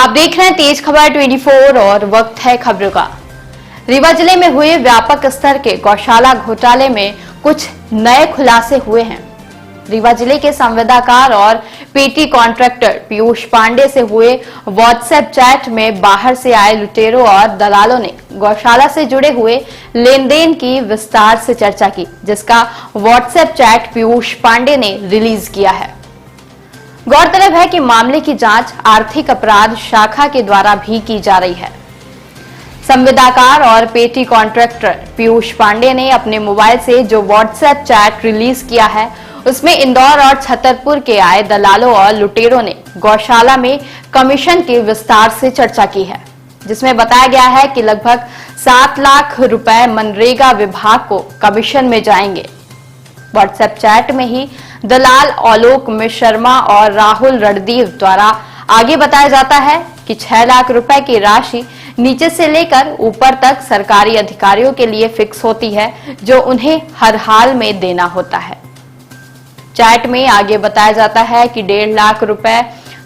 आप देख रहे हैं तेज खबर 24 और वक्त है खबरों का। रीवा जिले में हुए व्यापक स्तर के गौशाला घोटाले में कुछ नए खुलासे हुए हैं। रीवा जिले के संविदाकार और पेटी कॉन्ट्रैक्टर पीयूष पांडे से हुए व्हाट्सएप चैट में बाहर से आए लुटेरों और दलालों ने गौशाला से जुड़े हुए लेन देन की विस्तार से चर्चा की, जिसका व्हाट्सएप चैट पीयूष पांडे ने रिलीज किया है। गौरतलब है कि मामले की जांच आर्थिक अपराध शाखा के द्वारा भी की जा रही है। संविदाकार और पेटी कॉन्ट्रैक्टर पीयूष पांडे ने अपने मोबाइल से जो व्हाट्सएप चैट रिलीज किया है, उसमें इंदौर और छतरपुर के आए दलालों और लुटेरों ने गौशाला में कमीशन के विस्तार से चर्चा की है, जिसमें बताया गया है कि लगभग 7 लाख रुपए मनरेगा विभाग को कमीशन में जाएंगे। व्हाट्सएप चैट में ही दलाल आलोक शर्मा और राहुल रणदीव द्वारा आगे बताया जाता है कि 6 लाख रुपए की राशि नीचे से लेकर ऊपर तक सरकारी अधिकारियों के लिए फिक्स होती है, जो उन्हें हर हाल में देना होता है। चैट में आगे बताया जाता है कि 1.5 लाख रुपए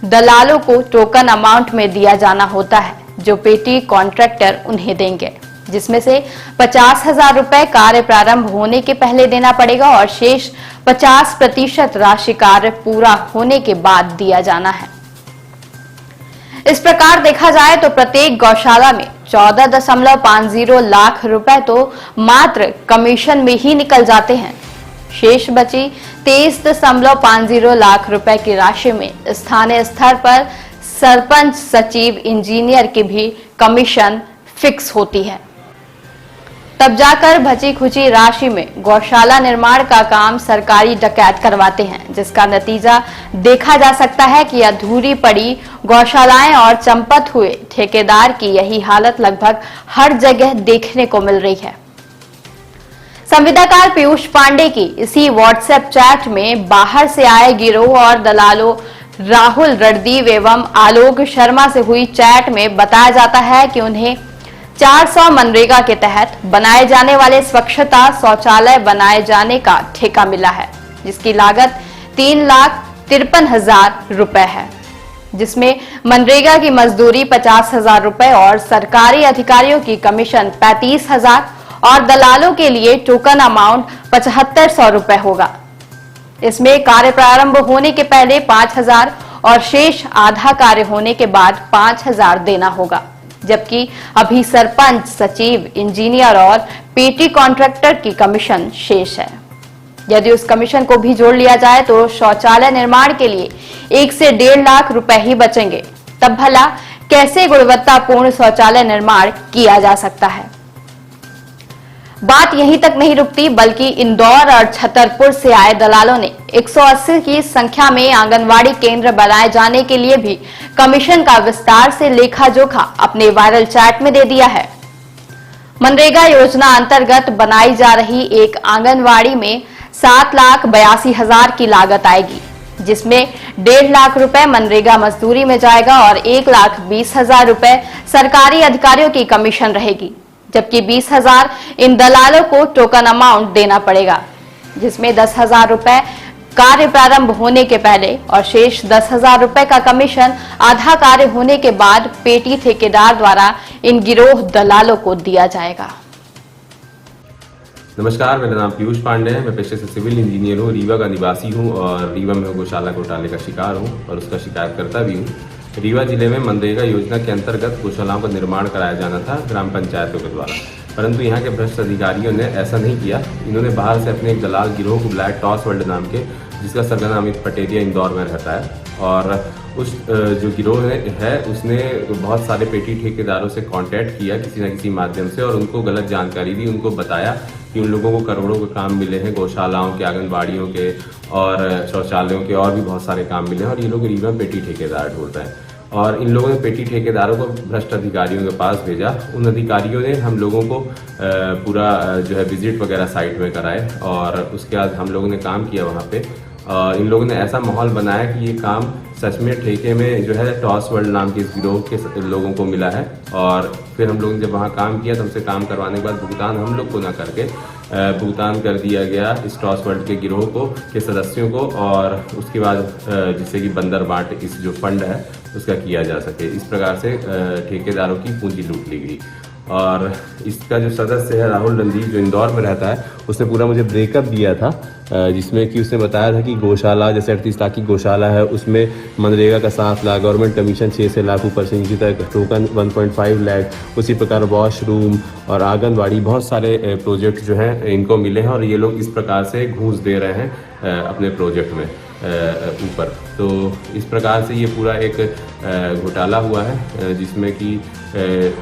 दलालों को टोकन अमाउंट में दिया जाना होता है, जो पेटी कॉन्ट्रैक्टर उन्हें देंगे, जिसमें से 50,000 रुपए कार्य प्रारंभ होने के पहले देना पड़ेगा और शेष 50% राशि कार्य पूरा होने के बाद दिया जाना है। इस प्रकार देखा जाए तो प्रत्येक गौशाला में 14.50 लाख रुपए तो मात्र कमीशन में ही निकल जाते हैं। शेष बची 23.50 लाख रुपए की राशि में स्थानीय स्तर पर सरपंच, सचिव, इंजीनियर की भी कमीशन फिक्स होती है। तब जाकर बची खुची राशि में गौशाला निर्माण का काम सरकारी डकैत करवाते हैं, जिसका नतीजा देखा जा सकता है कि अधूरी पड़ी गौशालाएं और चंपत हुए ठेकेदार की यही हालत लगभग हर जगह देखने को मिल रही है। संविदाकार पीयूष पांडे की इसी व्हाट्सएप चैट में बाहर से आए गिरोह और दलालों राहुल रणदीव एवं आलोक शर्मा से हुई चैट में बताया जाता है कि उन्हें 400 मनरेगा के तहत बनाए जाने वाले स्वच्छता शौचालय बनाए जाने का ठेका मिला है, जिसकी लागत 3,53,000 रुपए है, जिसमें मनरेगा की मजदूरी 50,000 रुपए और सरकारी अधिकारियों की कमीशन 35,000 और दलालों के लिए टोकन अमाउंट 7,500 रुपए होगा। इसमें कार्य प्रारंभ होने के पहले 5,000 और शेष आधा कार्य होने के बाद 5,000 देना होगा, जबकि अभी सरपंच, सचिव, इंजीनियर और पेटी कॉन्ट्रैक्टर की कमीशन शेष है। यदि उस कमीशन को भी जोड़ लिया जाए तो शौचालय निर्माण के लिए 1 से 1.5 लाख रुपए ही बचेंगे। तब भला कैसे गुणवत्तापूर्ण शौचालय निर्माण किया जा सकता है। बात यहीं तक नहीं रुकती, बल्कि इंदौर और छतरपुर से आए दलालों ने 180 की संख्या में आंगनवाड़ी केंद्र बनाए जाने के लिए भी कमीशन का विस्तार से लेखा जोखा अपने वायरल चैट में दे दिया है। मनरेगा योजना अंतर्गत बनाई जा रही एक आंगनवाड़ी में 7,82,000 की लागत आएगी, जिसमें 1.5 लाख रुपए मनरेगा मजदूरी में जाएगा और 1,20,000 रुपए सरकारी अधिकारियों की कमीशन रहेगी, जबकि 20,000 इन दलालों को टोकन अमाउंट देना पड़ेगा, जिसमें 10,000 रुपए कार्य प्रारंभ होने के पहले और शेष 10,000 रुपए का कमीशन आधा कार्य होने के बाद पेटी ठेकेदार द्वारा इन गिरोह दलालों को दिया जाएगा। नमस्कार, मेरा नाम पीयूष पांडे है। मैं पेशे से सिविल इंजीनियर हूँ, रीवा का निवासी हूँ और रीवा में गौशाला घोटाले का शिकार हूँ और उसका शिकायतकर्ता भी हूँ। रीवा जिले में मनरेगा योजना के अंतर्गत गौशालाओं का निर्माण कराया जाना था ग्राम पंचायतों के द्वारा, परंतु यहाँ के भ्रष्ट अधिकारियों ने ऐसा नहीं किया। इन्होंने बाहर से अपने एक दलाल गिरोह को बुलाया, टॉस वर्ल्ड नाम के, जिसका सरगना अमित पटेरिया इंदौर में रहता है। और उस जो गिरोह है उसने बहुत सारे पेटी ठेकेदारों से कांटेक्ट किया किसी न किसी माध्यम से और उनको गलत जानकारी दी। उनको बताया कि उन लोगों को करोड़ों के काम मिले हैं, गौशालाओं के, आंगनबाड़ियों के और शौचालयों के, और भी बहुत सारे काम मिले हैं और ये लोग रीवा में पेटी ठेकेदार ढूंढ रहे हैं। और इन लोगों ने पेटी ठेकेदारों को भ्रष्ट अधिकारियों के पास भेजा। उन अधिकारियों ने हम लोगों को पूरा जो है विजिट वगैरह साइट में कराए और उसके बाद हम लोगों ने काम किया वहाँ पे। इन लोगों ने ऐसा माहौल बनाया कि ये काम सच में ठेके में जो है टॉस वर्ल्ड नाम के इस गिरोह के लोगों को मिला है। और फिर हम लोगों ने जब वहाँ काम किया तो हमसे काम करवाने के बाद भुगतान हम लोग को ना करके भुगतान कर दिया गया स्टॉस वर्ल्ड के गिरोह को के सदस्यों को, और उसके बाद जिससे कि बंदर बाट इस जो फंड है उसका किया जा सके। इस प्रकार से ठेकेदारों की पूंजी लूट ली गई। और इसका जो सदस्य है राहुल रणदीप, जो इंदौर में रहता है, उसने पूरा मुझे ब्रेकअप दिया था, जिसमें कि उसने बताया था कि गौशाला जैसे 38 लाख की गौशाला है, उसमें मनरेगा का 7 लाख, गवर्नमेंट कमीशन 6 से लाख ऊपर से नीचे तक, टोकन 1.5 लाख, उसी प्रकार वॉशरूम और आंगनबाड़ी, बहुत सारे प्रोजेक्ट जो हैं इनको मिले हैं और ये लोग इस प्रकार से घूस दे रहे हैं अपने प्रोजेक्ट में ऊपर। तो इस प्रकार से ये पूरा एक घोटाला हुआ है जिसमें कि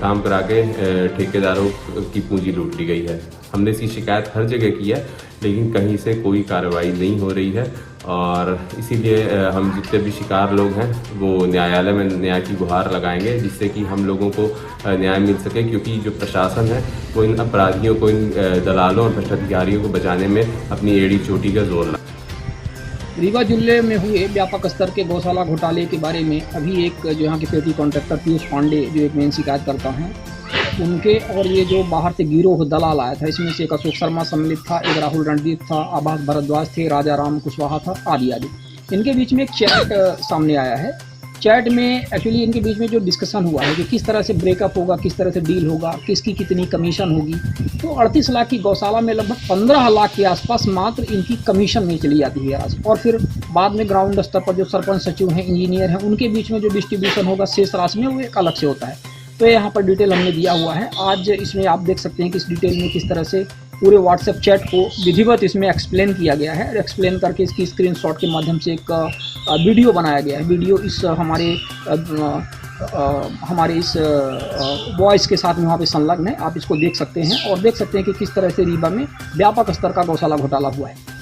काम करा के ठेकेदारों की पूंजी लूट ली गई है। हमने इसकी शिकायत हर जगह की है, लेकिन कहीं से कोई कार्रवाई नहीं हो रही है, और इसीलिए हम जितने भी शिकार लोग हैं वो न्यायालय में न्याय की गुहार लगाएंगे, जिससे कि हम लोगों को न्याय मिल सके, क्योंकि जो प्रशासन है वो इन अपराधियों को, इन दलालों और भ्रष्टाधिकारियों को बचाने में अपनी एड़ी चोटी का जोर लगा। रीवा जिले में हुए व्यापक स्तर के गौशाला घोटाले के बारे में अभी एक जो यहाँ के पेटी कॉन्ट्रैक्टर पीयूष पांडे, जो एक मेन शिकायत करता हैं, उनके और ये जो बाहर से गिरोह दलाल आया था, इसमें से एक अशोक शर्मा सम्मिलित था, एक राहुल रणदीप था, आभास भरद्वाज थे, राजा राम कुशवाहा था, आदि आदि। इनके बीच में एक चैट सामने आया है। चैट में एक्चुअली इनके बीच में जो डिस्कशन हुआ है कि किस तरह से ब्रेकअप होगा, किस तरह से डील होगा, किसकी कितनी कमीशन होगी। तो 38 लाख की गौशाला में लगभग 15 लाख के आसपास मात्र इनकी कमीशन नहीं चली जाती है आज। और फिर बाद में ग्राउंड स्तर पर जो सरपंच सचिव हैं, इंजीनियर हैं, उनके बीच में जो डिस्ट्रीब्यूशन होगा शेष राशि में, वो एक अलग से होता है। तो यहाँ पर डिटेल हमने दिया हुआ है। आज इसमें आप देख सकते हैं कि इस डिटेल में किस तरह से पूरे व्हाट्सएप चैट को विधिवत इसमें एक्सप्लेन किया गया है। एक्सप्लेन करके इसकी स्क्रीनशॉट के माध्यम से एक वीडियो बनाया गया है। वीडियो इस हमारे इस वॉइस के साथ में वहाँ पे संलग्न है। आप इसको देख सकते हैं और देख सकते हैं कि किस तरह से रीवा में व्यापक स्तर का गौशाला घोटाला हुआ है।